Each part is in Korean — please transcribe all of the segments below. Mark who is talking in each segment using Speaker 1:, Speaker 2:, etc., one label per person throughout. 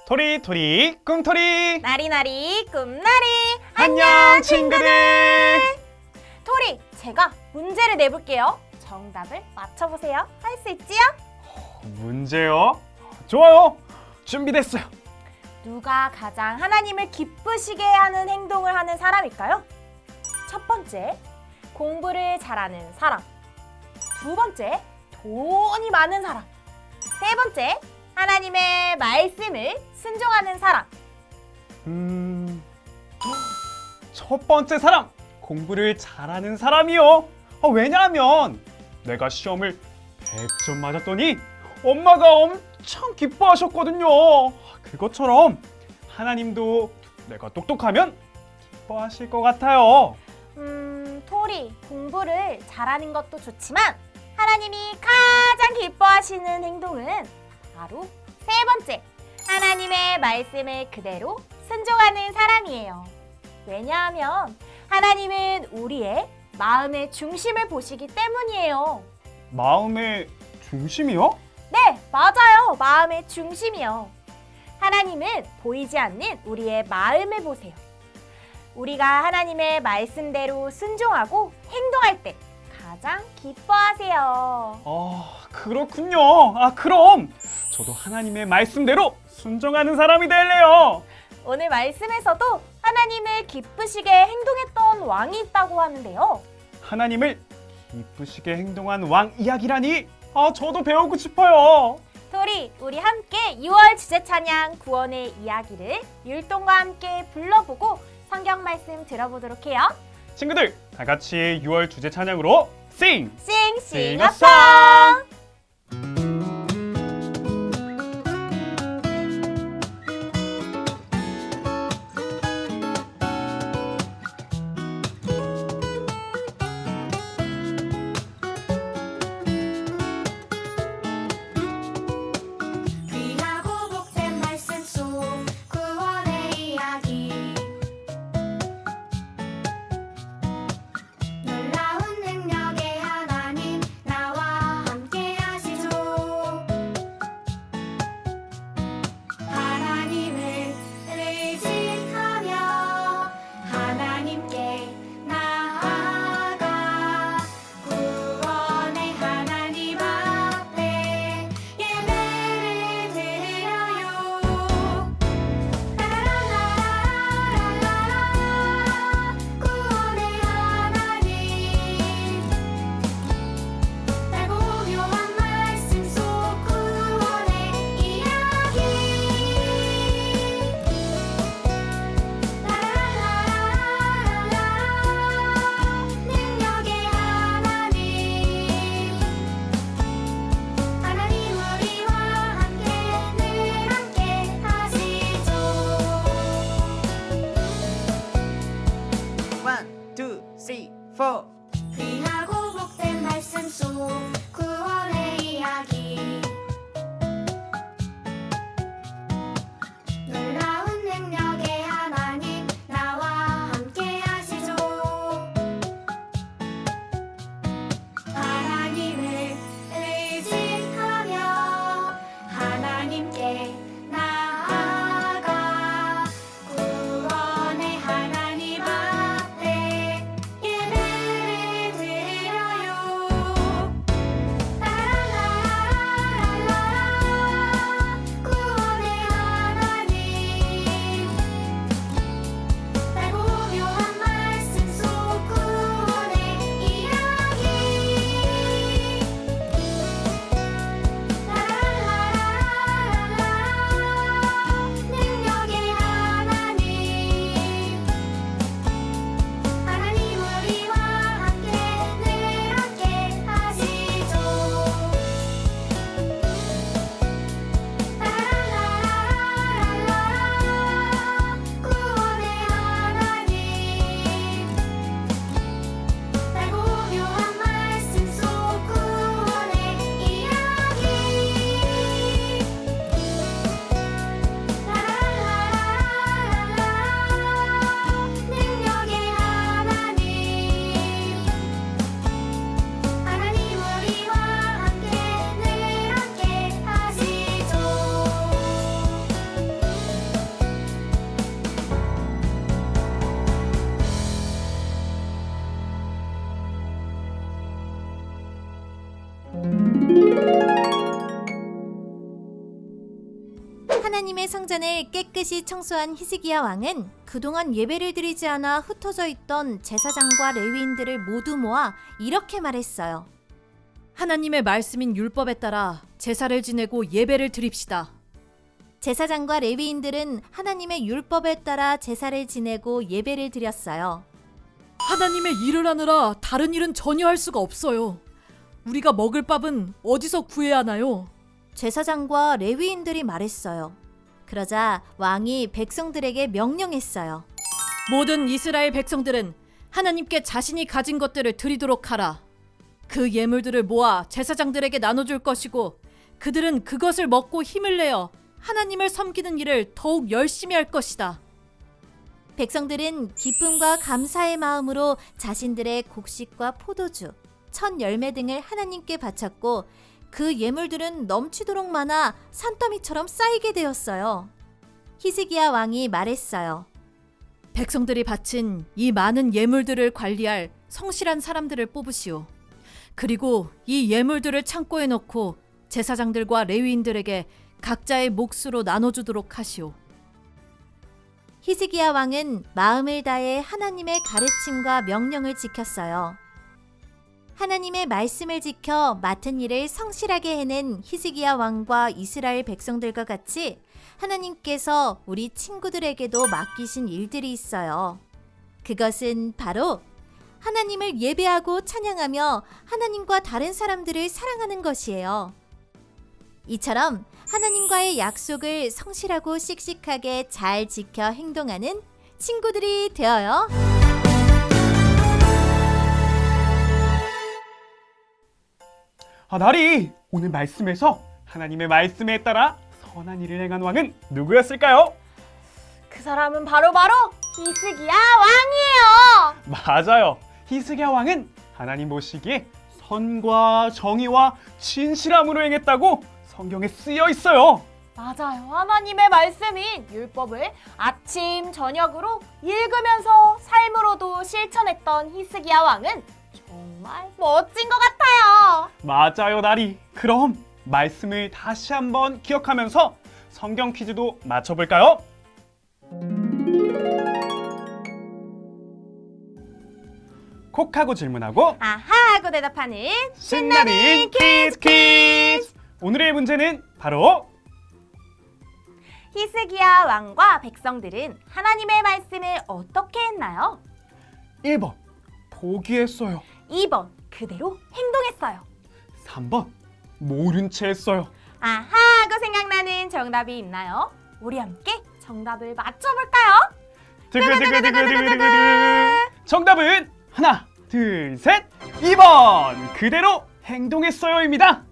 Speaker 1: 토리토리 꿈토리.
Speaker 2: 나리나리 꿈나리.
Speaker 1: 안녕 친구들.
Speaker 2: 토리, 제가 문제를 내볼게요. 정답을 맞춰보세요. 할 수 있지요?
Speaker 1: 문제요? 좋아요. 준비됐어요.
Speaker 2: 누가 가장 하나님을 기쁘시게 하는 행동을 하는 사람일까요? 첫 번째, 공부를 잘하는 사람. 두 번째, 돈이 많은 사람. 세 번째, 하나님의 말씀을 순종하는 사람.
Speaker 1: 첫 번째 사람. 공부를 잘하는 사람이요. 왜냐하면 내가 시험을 100점 맞았더니 엄마가 엄청 기뻐하셨거든요. 그것처럼 하나님도 내가 똑똑하면 기뻐하실 것 같아요.
Speaker 2: 토리, 공부를 잘하는 것도 좋지만 하나님이 가장 기뻐하시는 행동은 바로 세 번째, 하나님의 말씀을 그대로 순종하는 사람이에요. 왜냐하면 하나님은 우리의 마음의 중심을 보시기 때문이에요.
Speaker 1: 마음의 중심이요?
Speaker 2: 네, 맞아요. 마음의 중심이요. 하나님은 보이지 않는 우리의 마음을 보세요. 우리가 하나님의 말씀대로 순종하고 행동할 때 가장 기뻐하세요.
Speaker 1: 그렇군요. 그럼 저도 하나님의 말씀대로 순종하는 사람이 될래요.
Speaker 2: 오늘 말씀에서도 하나님을 기쁘시게 행동했던 왕이 있다고 하는데요.
Speaker 1: 하나님을 기쁘시게 행동한 왕 이야기라니 저도 배우고 싶어요.
Speaker 2: 토리, 우리 함께 6월 주제 찬양 구원의 이야기를 율동과 함께 불러보고 성경 말씀 들어보도록 해요.
Speaker 1: 친구들, 다 같이 6월 주제 찬양으로 Sing!
Speaker 2: Sing,
Speaker 1: Sing
Speaker 2: sing
Speaker 1: a
Speaker 2: a song!
Speaker 3: 귀하고 복된 말씀 속 구원의 이야기 놀라운 능력의 하나님 나와 함께 하시죠. 하나님을 의지하며 하나님께 나아가 구원의 하나님 앞에 예배를 드려요. 라라라라라라 구원의 하나님 달고 묘한 말씀 속 구원의 이야기 라라라라라라 능력의 하나님 하나님 우리와 함께 늘 함께 하시죠.
Speaker 4: One, two, three, four.
Speaker 3: 귀하고 복된 말씀 속 구원의 이야기 놀라운 능력의 하나님 나와 함께 하시죠. 하나님을 의지하며 하나님께 나아가 구원의 하나님 앞에 예배를 드려요. 라라라라라라
Speaker 2: 하나님의 성전을 깨끗이 청소한 히스기야 왕은 그동안 예배를 드리지 않아 흩어져 있던 제사장과 레위인들을 모두 모아 이렇게 말했어요.
Speaker 5: 하나님의 말씀인 율법에 따라 제사를 지내고 예배를 드립시다.
Speaker 2: 제사장과 레위인들은 하나님의 율법에 따라 제사를 지내고 예배를 드렸어요.
Speaker 5: 하나님의 일을 하느라 다른 일은 전혀 할 수가 없어요. 우리가 먹을 밥은 어디서 구해야 하나요?
Speaker 2: 제사장과 레위인들이 말했어요. 그러자 왕이 백성들에게 명령했어요.
Speaker 5: 모든 이스라엘 백성들은 하나님께 자신이 가진 것들을 드리도록 하라. 그 예물들을 모아 제사장들에게 나눠줄 것이고 그들은 그것을 먹고 힘을 내어 하나님을 섬기는 일을 더욱 열심히 할 것이다.
Speaker 2: 백성들은 기쁨과 감사의 마음으로 자신들의 곡식과 포도주, 첫 열매 등을 하나님께 바쳤고 그 예물들은 넘치도록 많아 산더미처럼 쌓이게 되었어요. 히스기야 왕이 말했어요.
Speaker 5: 백성들이 바친 이 많은 예물들을 관리할 성실한 사람들을 뽑으시오. 그리고 이 예물들을 창고에 넣고 제사장들과 레위인들에게 각자의 몫으로 나눠주도록 하시오.
Speaker 2: 히스기야 왕은 마음을 다해 하나님의 가르침과 명령을 지켰어요. 하나님의 말씀을 지켜 맡은 일을 성실하게 해낸 히스기야 왕과 이스라엘 백성들과 같이 하나님께서 우리 친구들에게도 맡기신 일들이 있어요. 그것은 바로 하나님을 예배하고 찬양하며 하나님과 다른 사람들을 사랑하는 것이에요. 이처럼 하나님과의 약속을 성실하고 씩씩하게 잘 지켜 행동하는 친구들이 되어요.
Speaker 1: 나리, 오늘 말씀에서 하나님의 말씀에 따라 선한 일을 행한 왕은 누구였을까요?
Speaker 2: 그 사람은 바로 히스기야 왕이에요.
Speaker 1: 맞아요. 히스기야 왕은 하나님 보시기에 선과 정의와 진실함으로 행했다고 성경에 쓰여 있어요.
Speaker 2: 맞아요. 하나님의 말씀인 율법을 아침 저녁으로 읽으면서 삶으로도 실천했던 히스기야 왕은 정말 멋진 것 같아요.
Speaker 1: 맞아요, 나리. 그럼 말씀을 다시 한번 기억하면서 성경 퀴즈도 맞춰볼까요? 콕하고 질문하고
Speaker 2: 아하 하고 대답하는
Speaker 1: 신나는 퀴즈! 오늘의 문제는 바로
Speaker 2: 히스기야 왕과 백성들은 하나님의 말씀을 어떻게 했나요?
Speaker 1: 1번 포기했어요.
Speaker 2: 2번 그대로 행동했어요.
Speaker 1: 3번 모른 채 했어요.
Speaker 2: 아하 하고 생각나는 정답이 있나요? 우리 함께 정답을 맞춰볼까요?
Speaker 1: 두구두구두구두구두구. 정답은 하나, 둘, 셋. 2번 그대로 행동했어요입니다.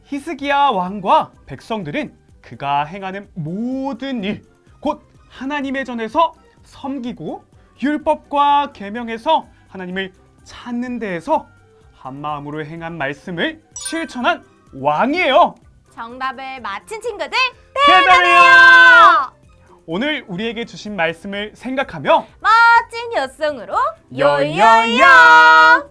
Speaker 1: 히스기야 왕과 백성들은 그가 행하는 모든 일, 곧 하나님의 전에서 섬기고 율법과 계명에서 하나님을 찾는 데에서 한마음으로 행한 말씀을 실천한 왕이에요.
Speaker 2: 정답을 맞힌 친구들
Speaker 1: 대단해요! 오늘 우리에게 주신 말씀을 생각하며
Speaker 2: 멋진 요송으로
Speaker 1: 요요요!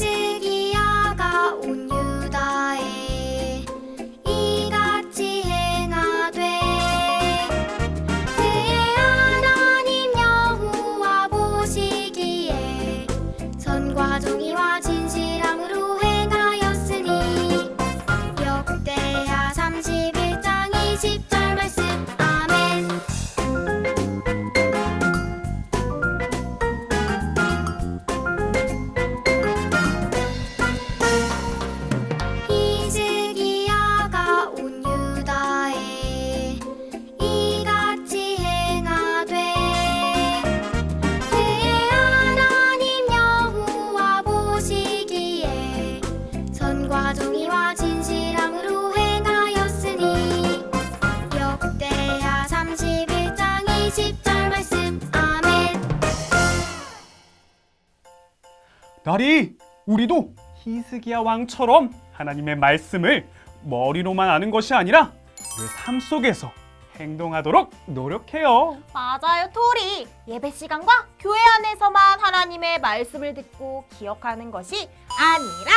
Speaker 3: 히스기야가 온 유다에 이같이 행하되 그의 하나님 여호와 보시기에 선과 정의와 진실함으로 행하였으니 역대하 31장 20절 말씀. 아멘. 히스기야가 온 유다에 이같이 행하되 그의 하나님 여호와 보시기에 선과 정의와 진실함으로 행하였으니 역대하 31장 20절 말씀. 아멘.
Speaker 1: 나리, 우리도 히스기야 왕처럼 하나님의 말씀을 머리로만 아는 것이 아니라 내 삶 속에서 행동하도록 노력해요.
Speaker 6: 맞아요, 토리. 예배 시간과 교회 안에서만 하나님의 말씀을 듣고 기억하는 것이 아니라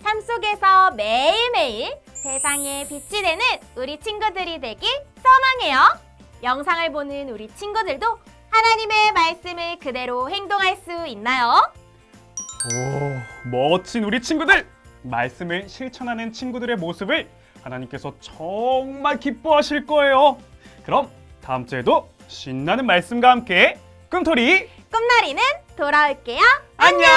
Speaker 6: 삶 속에서 매일매일 세상에 빛이 되는 우리 친구들이 되길 소망해요. 영상을 보는 우리 친구들도 하나님의 말씀을 그대로 행동할 수 있나요?
Speaker 1: 오, 멋진 우리 친구들! 말씀을 실천하는 친구들의 모습을 하나님께서 정말 기뻐하실 거예요. 그럼 다음 주에도 신나는 말씀과 함께 꿈토리
Speaker 6: 꿈나리는 돌아올게요.
Speaker 1: 안녕!